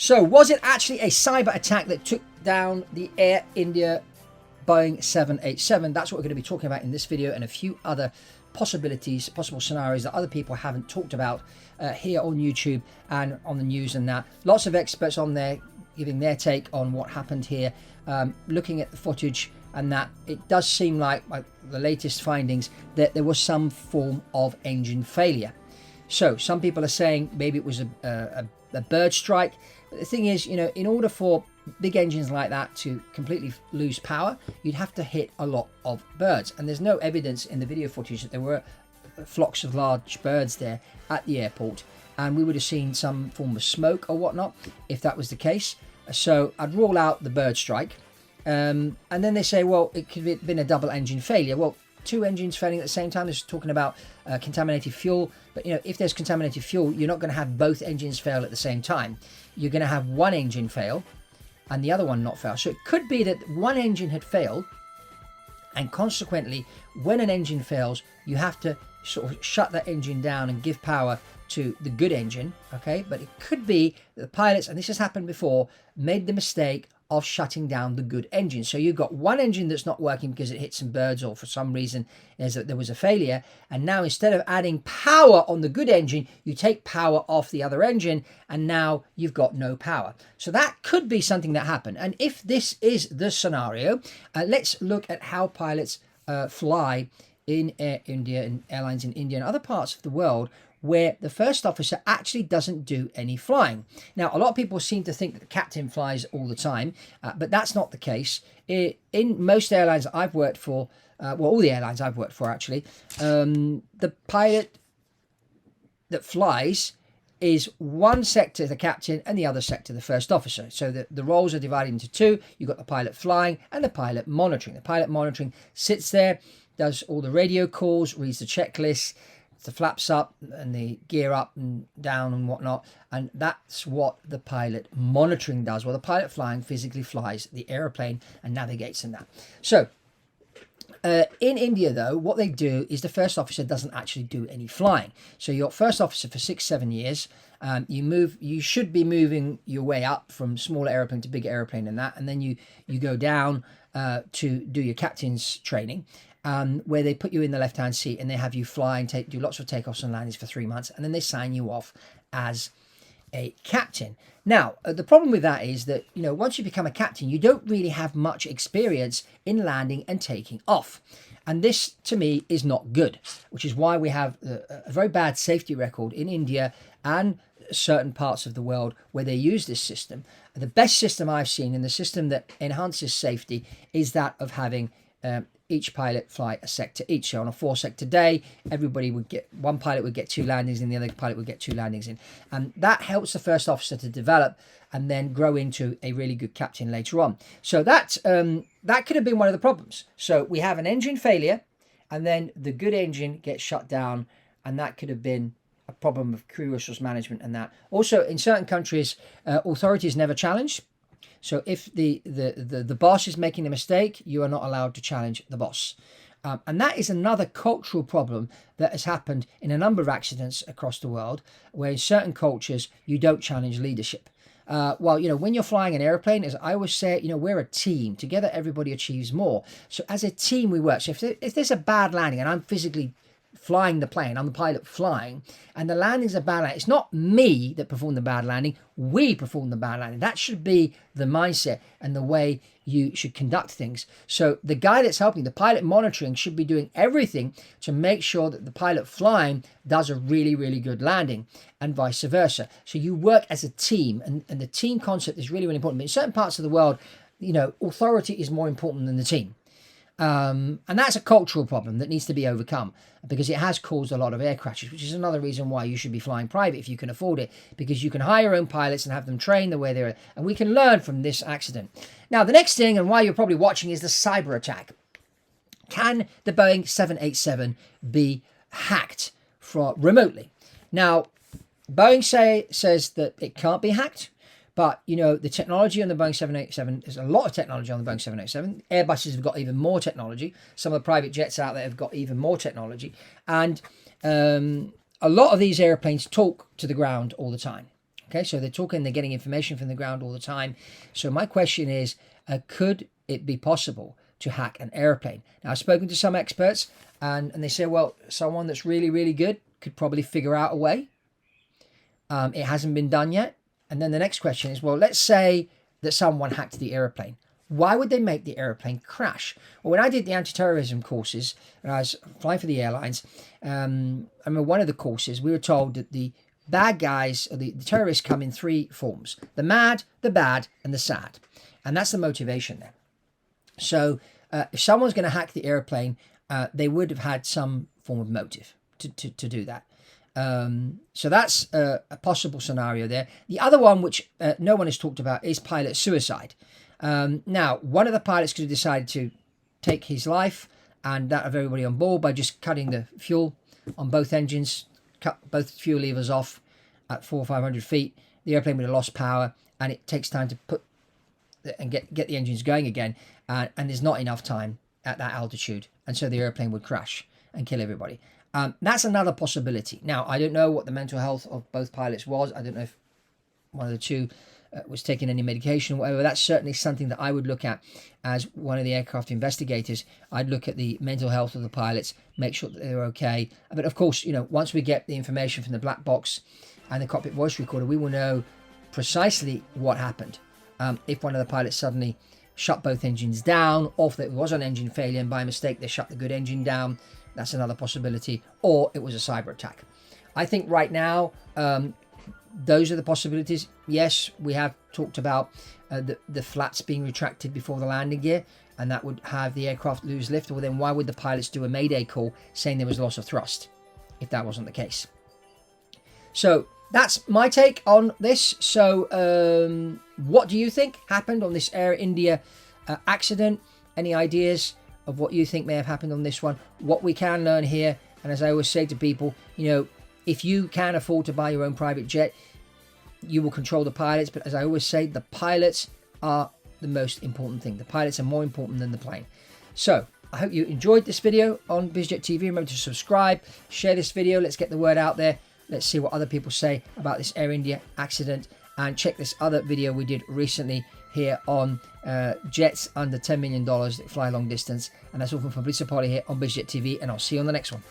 So was it actually a cyber attack that took down the Air India Boeing 787? That's what we're going to be talking about in this video, and a few other possibilities, possible scenarios that other people haven't talked about here on YouTube and on the news and that. Lots of experts on there giving their take on what happened here, looking at the footage, and that it does seem like the latest findings that there was some form of engine failure. So some people are saying maybe it was a bird strike. But the thing is, you know, in order for big engines like that to completely lose power, you'd have to hit a lot of birds. And there's no evidence in the video footage that there were flocks of large birds there at the airport. And we would have seen some form of smoke or whatnot if that was the case. So I'd rule out the bird strike. And then they say, well, it could have been a double engine failure. Well, two engines failing at the same time. This is talking about contaminated fuel. But, you know, if there's contaminated fuel, you're not going to have both engines fail at the same time. You're going to have one engine fail and the other one not fail. So it could be that one engine had failed, and consequently, when an engine fails, you have to sort of shut that engine down and give power to the good engine, okay? But it could be that the pilots, and this has happened before, made the mistake of shutting down the good engine. So you've got one engine that's not working because it hit some birds or for some reason there was a failure, and now instead of adding power on the good engine, you take power off the other engine, and now you've got no power. So that could be something that happened. And if this is the scenario, let's look at how pilots fly in Air India and airlines in India and other parts of the world where the first officer actually doesn't do any flying. Now, a lot of people seem to think that the captain flies all the time, but that's not the case. In most airlines I've worked for, well, all the airlines I've worked for actually, the pilot that flies is one sector the captain and the other sector the first officer. So the roles are divided into two. You've got the pilot flying and the pilot monitoring. The pilot monitoring sits there, does all the radio calls, reads the checklist, the flaps up and the gear up and down and whatnot, and that's what the pilot monitoring does. Well, the pilot flying physically flies the aeroplane and navigates in that. So in India, though, what they do is the first officer doesn't actually do any flying. So you're first officer for 6-7 years. You should be moving your way up from smaller aeroplane to bigger aeroplane and that, and then you go down to do your captain's training. Where they put you in the left-hand seat and they have you fly and do lots of takeoffs and landings for 3 months, and then they sign you off as a captain. Now, the problem with that is that, you know, once you become a captain, you don't really have much experience in landing and taking off. And this, to me, is not good, which is why we have a very bad safety record in India and certain parts of the world where they use this system. The best system I've seen, and the system that enhances safety, is that of having each pilot fly a sector each. So on a 4-sector day, one pilot would get 2 landings and the other pilot would get 2 landings in. And that helps the first officer to develop and then grow into a really good captain later on. So that could have been one of the problems. So we have an engine failure and then the good engine gets shut down, and that could have been a problem of crew resource management and that. Also, in certain countries, authority is never challenged. So if the boss is making a mistake, you are not allowed to challenge the boss. And that is another cultural problem that has happened in a number of accidents across the world, where in certain cultures, you don't challenge leadership. Well, you know, when you're flying an airplane, as I always say, you know, we're a team. Together, everybody achieves more. So as a team, we work. So if there's a bad landing and I'm physically flying the plane, I'm the pilot flying, and the landing's a bad landing, it's not me that performed the bad landing, we perform the bad landing. That should be the mindset and the way you should conduct things. So the guy that's helping, the pilot monitoring, should be doing everything to make sure that the pilot flying does a really, really good landing, and vice versa. So you work as a team, and the team concept is really, really important. But in certain parts of the world, you know, authority is more important than the team. And that's a cultural problem that needs to be overcome, because it has caused a lot of air crashes, which is another reason why you should be flying private if you can afford it, because you can hire your own pilots and have them train the way they're, and we can learn from this accident. Now, the next thing, and why you're probably watching, is the cyber attack. Can the Boeing 787 be hacked remotely? Now, Boeing says that it can't be hacked. But, you know, the technology on the Boeing 787, there's a lot of technology on the Boeing 787. Airbuses have got even more technology. Some of the private jets out there have got even more technology. And a lot of these airplanes talk to the ground all the time. Okay, so they're talking, they're getting information from the ground all the time. So my question is, could it be possible to hack an airplane? Now, I've spoken to some experts, and they say, well, someone that's really, really good could probably figure out a way. It hasn't been done yet. And then the next question is, well, let's say that someone hacked the airplane. Why would they make the airplane crash? Well, when I did the anti-terrorism courses, and I was flying for the airlines, I remember one of the courses, we were told that the bad guys, or the terrorists, come in 3 forms: the mad, the bad, and the sad. And that's the motivation there. So if someone's going to hack the airplane, they would have had some form of motive to do that. So that's a possible scenario there. The other one, which no one has talked about, is pilot suicide. Now, one of the pilots could have decided to take his life, and that of everybody on board, by just cutting the fuel on both engines, cut both fuel levers off at 400 or 500 feet. The airplane would have lost power, and it takes time to put and get the engines going again, and there's not enough time at that altitude, and so the airplane would crash and kill everybody. That's another possibility. Now, I don't know what the mental health of both pilots was. I don't know if one of the two was taking any medication or whatever. That's certainly something that I would look at as one of the aircraft investigators. I'd look at the mental health of the pilots, make sure that they're okay. But of course, you know, once we get the information from the black box and the cockpit voice recorder, we will know precisely what happened. If one of the pilots suddenly shut both engines down, or if there was an engine failure and by mistake they shut the good engine down, that's another possibility, or it was a cyber attack. I think right now, those are the possibilities. Yes, we have talked about the flaps being retracted before the landing gear, and that would have the aircraft lose lift. Well, then why would the pilots do a mayday call saying there was loss of thrust if that wasn't the case? So that's my take on this. So what do you think happened on this Air India accident? Any ideas of what you think may have happened on this one? What we can learn here, and as I always say to people, you know, if you can afford to buy your own private jet, you will control the pilots. But as I always say, the pilots are the most important thing. The pilots are more important than the plane. So I hope you enjoyed this video on Biz Jet TV. Remember to subscribe, share this video. Let's get the word out there. Let's see what other people say about this Air India accident. And check this other video we did recently here on jets under $10 million that fly long distance. And that's all from Fabrizio Poli here on Biz Jet TV. And I'll see you on the next one.